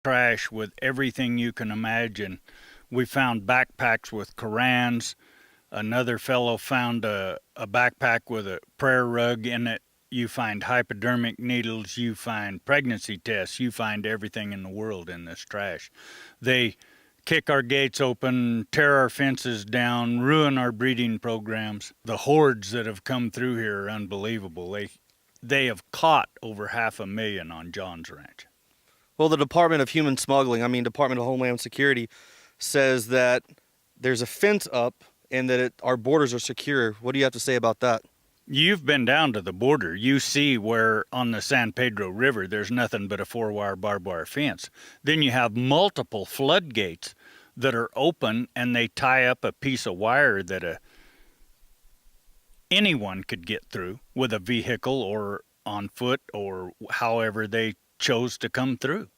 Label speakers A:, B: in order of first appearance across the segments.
A: trash with everything you can imagine. We found backpacks with Korans. Another fellow found a backpack with a prayer rug in it. You find hypodermic needles. You find pregnancy tests. You find everything in the world in this trash. They kick our gates open, tear our fences down, ruin our breeding programs. The hordes that have come through here are unbelievable. They have caught over 500,000 on John's Ranch.
B: Well, the Department of Human Smuggling, Department of Homeland Security, says that there's a fence up and that our borders are secure. What do you have to say about that?
A: You've been down to the border. You see where on the San Pedro River there's nothing but a 4-wire barbed wire fence. Then you have multiple floodgates that are open, and they tie up a piece of wire that anyone could get through with a vehicle or on foot or however they chose to come through.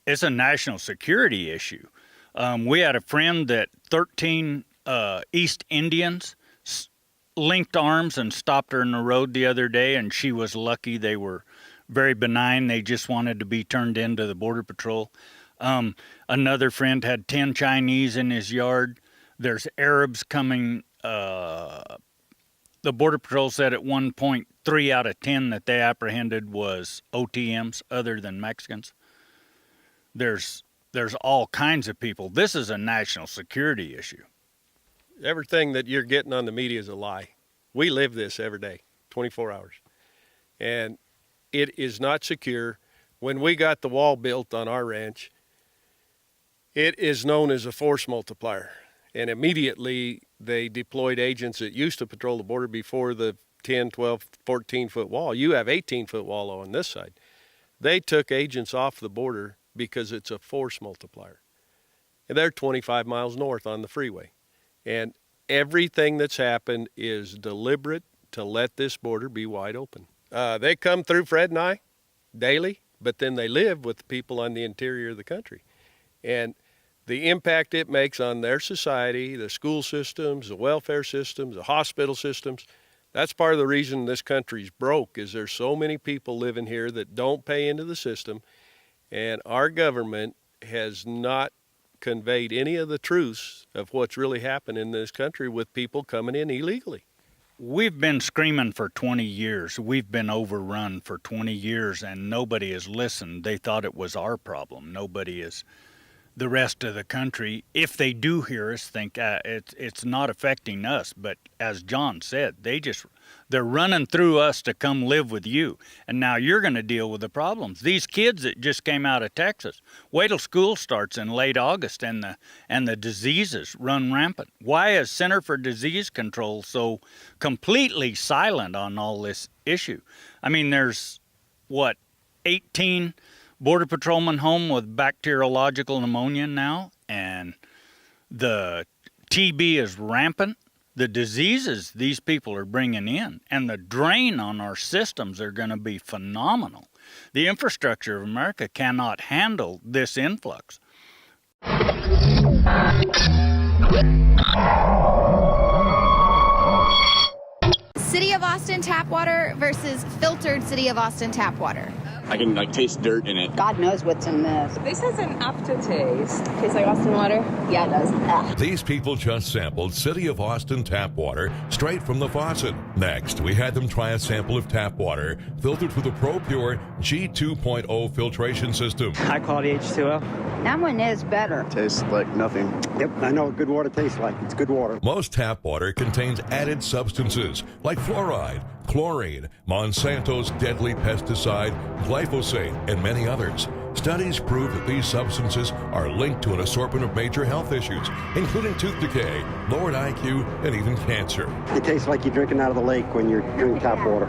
A: It's a national security issue. We had a friend that 13 East Indians linked arms and stopped her in the road the other day, and she was lucky. They were very benign. They just wanted to be turned into the Border Patrol. Another friend had 10 Chinese in his yard. There's Arabs coming. The Border Patrol said at one point 3 out of 10 that they apprehended was OTMs other than Mexicans. There's all kinds of people. This is a national security issue.
C: Everything that you're getting on the media is a lie. We live this every day, 24 hours. And it is not secure. When we got the wall built on our ranch, it is known as a force multiplier. And immediately they deployed agents that used to patrol the border before the 10, 12, 14-foot wall. You have 18-foot wall on this side. They took agents off the border because it's a force multiplier. And they're 25 miles north on the freeway. And everything that's happened is deliberate to let this border be wide open. They come through Fred and I daily, but then they live with people on the interior of the country. And the impact it makes on their society, the school systems, the welfare systems, the hospital systems, that's part of the reason this country's broke, is there's so many people living here that don't pay into the system, and our government has not conveyed any of the truths of what's really happened in this country with people coming in illegally.
A: We've been screaming for 20 years. We've been overrun for 20 years, and nobody has listened. They thought it was our problem. Nobody is. The rest of the country, if they do hear us, think it's not affecting us. But as John said, they're running through us to come live with you. And now you're going to deal with the problems. These kids that just came out of Texas, wait till school starts in late August and the diseases run rampant. Why is Center for Disease Control so completely silent on all this issue? There's 18 Border Patrolmen home with bacteriological pneumonia now, and the TB is rampant. The diseases these people are bringing in and the drain on our systems are going to be phenomenal. The infrastructure of America cannot handle this influx.
D: City of Austin tap water versus filtered City of Austin tap water.
E: I can taste dirt in it.
F: God knows what's in this.
G: This has an aftertaste.
F: Tastes like Austin water? Yeah, it does. Ugh.
H: These people just sampled City of Austin tap water straight from the faucet. Next, we had them try a sample of tap water filtered through the ProPure G2.0 filtration system.
I: High quality H2O.
F: That one is better.
J: Tastes like nothing.
I: Yep, I know what good water tastes like. It's good water.
H: Most tap water contains added substances like fluoride, chlorine, Monsanto's deadly pesticide, glyphosate, and many others. Studies prove that these substances are linked to an assortment of major health issues, including tooth decay, lowered IQ, and even cancer.
I: It tastes like you're drinking out of the lake when you're drinking tap water.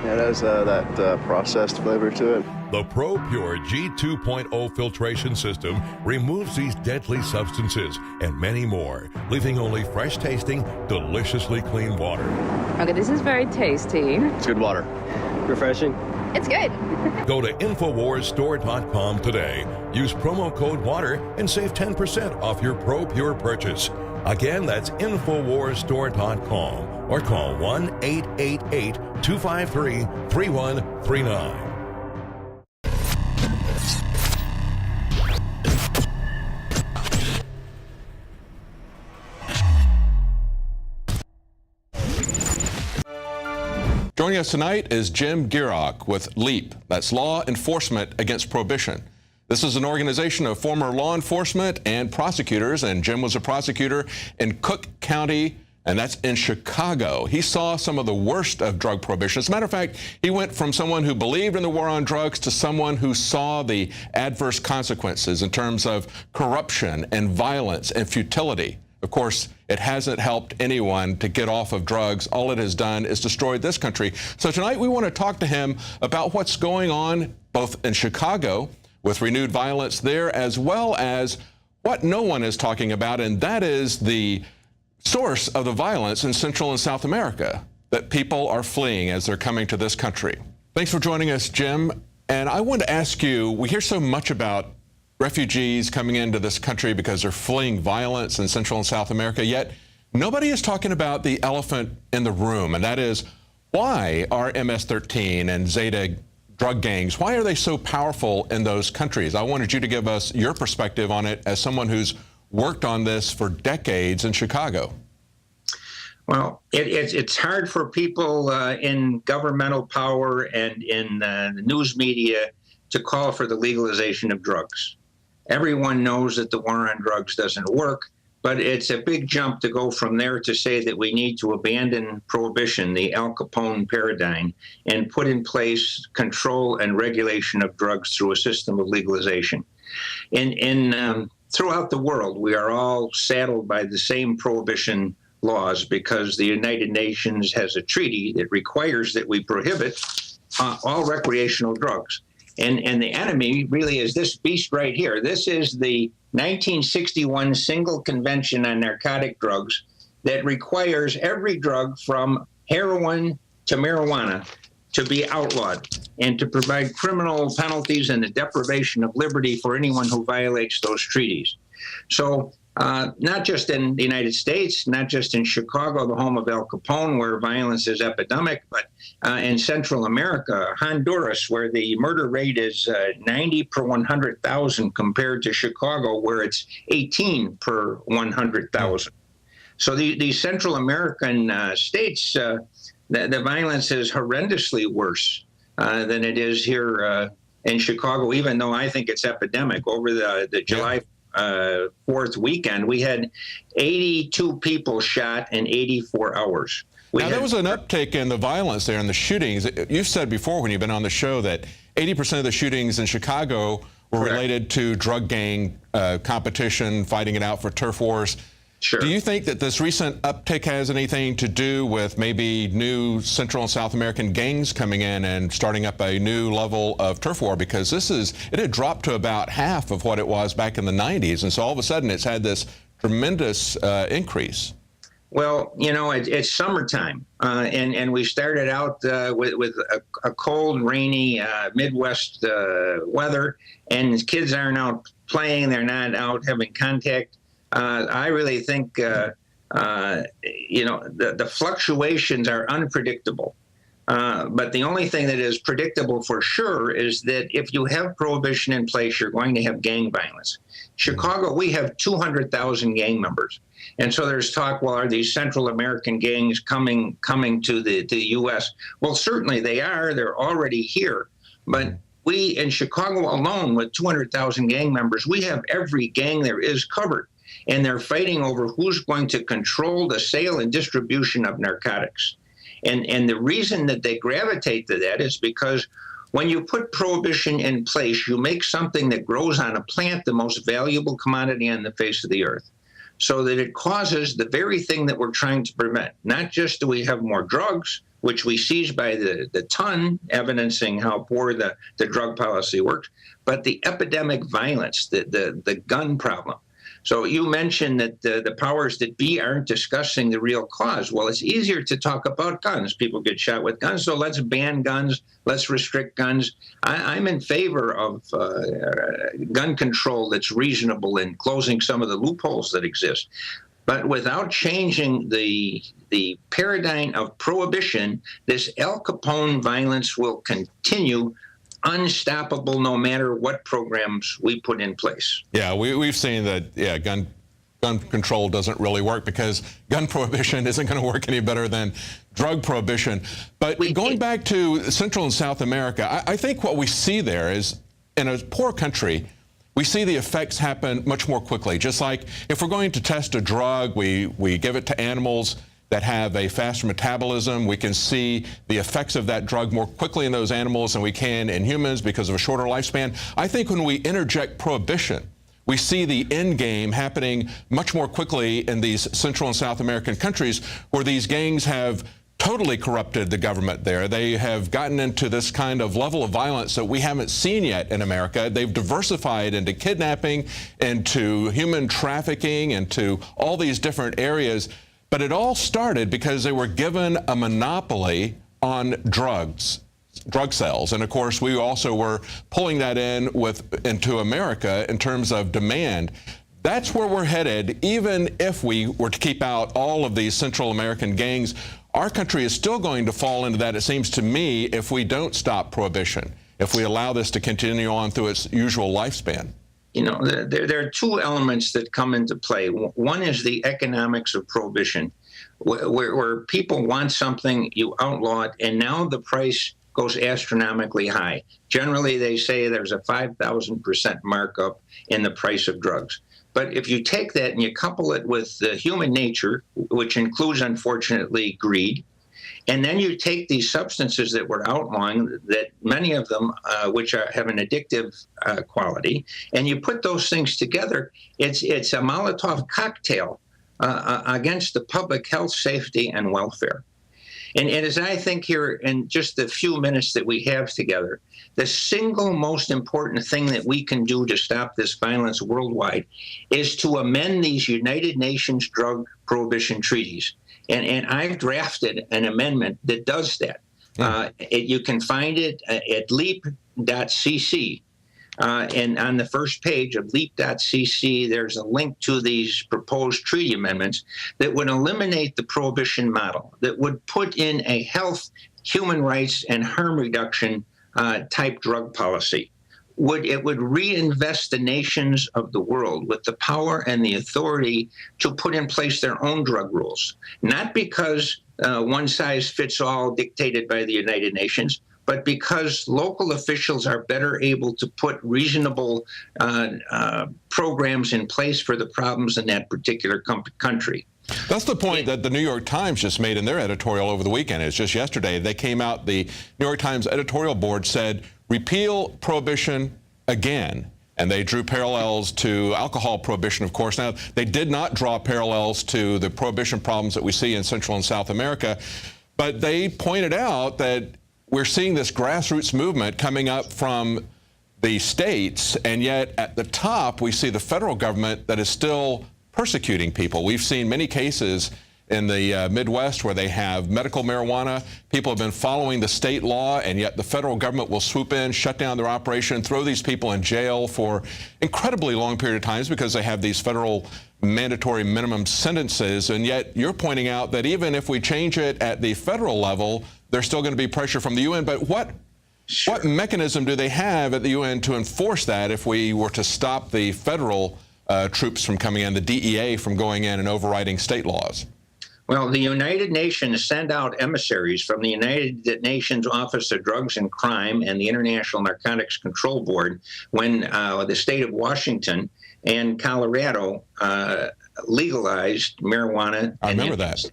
J: Yeah, it has that processed flavor to it.
H: The ProPure G2.0 filtration system removes these deadly substances and many more, leaving only fresh-tasting, deliciously clean water.
G: Okay, this is very tasty.
J: It's good water.
I: Refreshing.
D: It's good.
H: Go to InfoWarsStore.com today. Use promo code WATER and save 10% off your ProPure purchase. Again, that's InfoWarsStore.com or call 1-888-253-3139.
K: Joining us tonight is Jim Gierach with LEAP. That's Law Enforcement Against Prohibition. This is an organization of former law enforcement and prosecutors, and Jim was a prosecutor in Cook County, and that's in Chicago. He saw some of the worst of drug prohibition. As a matter of fact, he went from someone who believed in the war on drugs to someone who saw the adverse consequences in terms of corruption and violence and futility. Of course, it hasn't helped anyone to get off of drugs. All it has done is destroyed this country. So tonight we want to talk to him about what's going on both in Chicago with renewed violence there, as well as what no one is talking about, and that is the source of the violence in Central and South America, that people are fleeing as they're coming to this country. Thanks for joining us, Jim. And I want to ask you, we hear so much about refugees coming into this country because they're fleeing violence in Central and South America, yet nobody is talking about the elephant in the room, and that is, why are MS-13 and Zeta drug gangs, why are they so powerful in those countries? I wanted you to give us your perspective on it as someone who's worked on this for decades in Chicago.
L: Well, it's hard for people in governmental power and in the news media to call for the legalization of drugs. Everyone knows that the war on drugs doesn't work, but it's a big jump to go from there to say that we need to abandon prohibition, the Al Capone paradigm, and put in place control and regulation of drugs through a system of legalization. Throughout the world, we are all saddled by the same prohibition laws because the United Nations has a treaty that requires that we prohibit all recreational drugs. And the enemy really is this beast right here. This is the 1961 Single Convention on Narcotic Drugs that requires every drug from heroin to marijuana to be outlawed and to provide criminal penalties and the deprivation of liberty for anyone who violates those treaties. So not just in the United States, not just in Chicago, the home of Al Capone, where violence is epidemic, but in Central America, Honduras, where the murder rate is 90 per 100,000 compared to Chicago, where it's 18 per 100,000. So these Central American states, the violence is horrendously worse than it is here in Chicago, even though I think it's epidemic. Over the July 4th weekend, we had 82 people shot in 84 hours.
K: Now, there was an uptick in the violence there and the shootings. You've said before when you've been on the show that 80% of the shootings in Chicago were related to drug gang competition, fighting it out for turf wars.
L: Sure.
K: Do you think that this recent uptick has anything to do with maybe new Central and South American gangs coming in and starting up a new level of turf war? Because it had dropped to about half of what it was back in the 90s. And so all of a sudden it's had this tremendous increase.
L: Well, you know, it's summertime, and we started out with a cold, rainy Midwest weather, and kids aren't out playing. They're not out having contact. I really think, you know, the fluctuations are unpredictable. But the only thing that is predictable for sure is that if you have prohibition in place, you're going to have gang violence. Chicago, we have 200,000 gang members. And so there's talk, well, are these Central American gangs coming to the U.S.? Well, certainly they are. They're already here. But we, in Chicago alone, with 200,000 gang members, we have every gang there is covered. And they're fighting over who's going to control the sale and distribution of narcotics. And the reason that they gravitate to that is because when you put prohibition in place, you make something that grows on a plant the most valuable commodity on the face of the earth, so that it causes the very thing that we're trying to prevent. Not just do we have more drugs, which we seize by the ton, evidencing how poor the drug policy works, but the epidemic violence, the gun problem. So you mentioned that the powers that be aren't discussing the real cause. Well, it's easier to talk about guns. People get shot with guns, so let's ban guns. Let's restrict guns. I'm in favor of gun control that's reasonable and closing some of the loopholes that exist. But without changing the paradigm of prohibition, this Al Capone violence will continue unstoppable no matter what programs we put in place.
K: Yeah, we've seen that, gun gun control doesn't really work, because gun prohibition isn't going to work any better than drug prohibition. But going back to Central and South America, I think what we see there is, in a poor country, we see the effects happen much more quickly. Just like if we're going to test a drug, we give it to animals that have a faster metabolism. We can see the effects of that drug more quickly in those animals than we can in humans because of a shorter lifespan. I think when we interject prohibition, we see the end game happening much more quickly in these Central and South American countries, where these gangs have totally corrupted the government there. They have gotten into this kind of level of violence that we haven't seen yet in America. They've diversified into kidnapping, into human trafficking, into all these different areas. But it all started because they were given a monopoly on drugs, drug sales. And of course, we also were pulling that into America in terms of demand. That's where we're headed. Even if we were to keep out all of these Central American gangs, our country is still going to fall into that, it seems to me, if we don't stop prohibition, if we allow this to continue on through its usual lifespan.
L: You know, there are two elements that come into play. One is the economics of prohibition, where people want something, you outlaw it, and now the price goes astronomically high. Generally, they say there's a 5,000% markup in the price of drugs. But if you take that and you couple it with human nature, which includes, unfortunately, greed, and then you take these substances that we're outlawing, that many of them which have an addictive quality, and you put those things together, it's a Molotov cocktail against the public health, safety, and welfare. And as I think here in just the few minutes that we have together, the single most important thing that we can do to stop this violence worldwide is to amend these United Nations drug prohibition treaties. And I've drafted an amendment that does that. You can find it at leap.cc. And on the first page of leap.cc, there's a link to these proposed treaty amendments that would eliminate the prohibition model, that would put in a health, human rights, and harm reduction type drug policy. It would reinvest the nations of the world with the power and the authority to put in place their own drug rules, not because one size fits all dictated by the United Nations, but because local officials are better able to put reasonable programs in place for the problems in that particular country.
K: That's the point that the New York Times just made in their editorial over the weekend. It's just yesterday. They came out, the New York Times editorial board said, repeal prohibition again. And they drew parallels to alcohol prohibition, of course. Now, they did not draw parallels to the prohibition problems that we see in Central and South America, but they pointed out that we're seeing this grassroots movement coming up from the states, and yet at the top we see the federal government that is still persecuting people. We've seen many cases in the Midwest where they have medical marijuana. People have been following the state law, and yet the federal government will swoop in, shut down their operation, throw these people in jail for incredibly long period of times because they have these federal mandatory minimum sentences. And yet you're pointing out that even if we change it at the federal level, there's still going to be pressure from the UN. But what mechanism do they have at the UN to enforce that if we were to stop the federal troops from coming in, the DEA from going in and overriding state laws?
L: Well, the United Nations send out emissaries from the United Nations Office of Drugs and Crime and the International Narcotics Control Board when the state of Washington and Colorado legalized marijuana.
K: I remember that.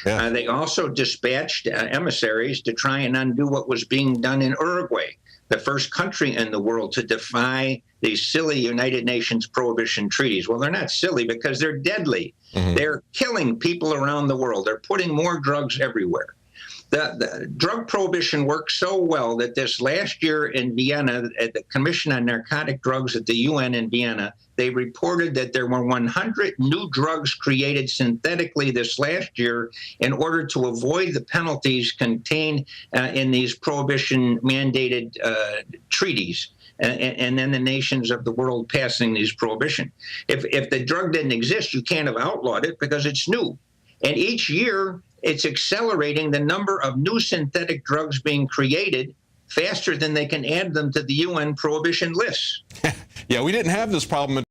K: Yeah.
L: They also dispatched emissaries to try and undo what was being done in Uruguay, the first country in the world to defy these silly United Nations prohibition treaties. Well, they're not silly because they're deadly. Mm-hmm. They're killing people around the world. They're putting more drugs everywhere. The drug prohibition worked so well that this last year in Vienna, at the Commission on Narcotic Drugs at the UN in Vienna, they reported that there were 100 new drugs created synthetically this last year in order to avoid the penalties contained in these prohibition-mandated treaties. And then the nations of the world passing these prohibition. If the drug didn't exist, you can't have outlawed it because it's new. And each year, it's accelerating the number of new synthetic drugs being created faster than they can add them to the UN prohibition lists.
K: Yeah, we didn't have this problem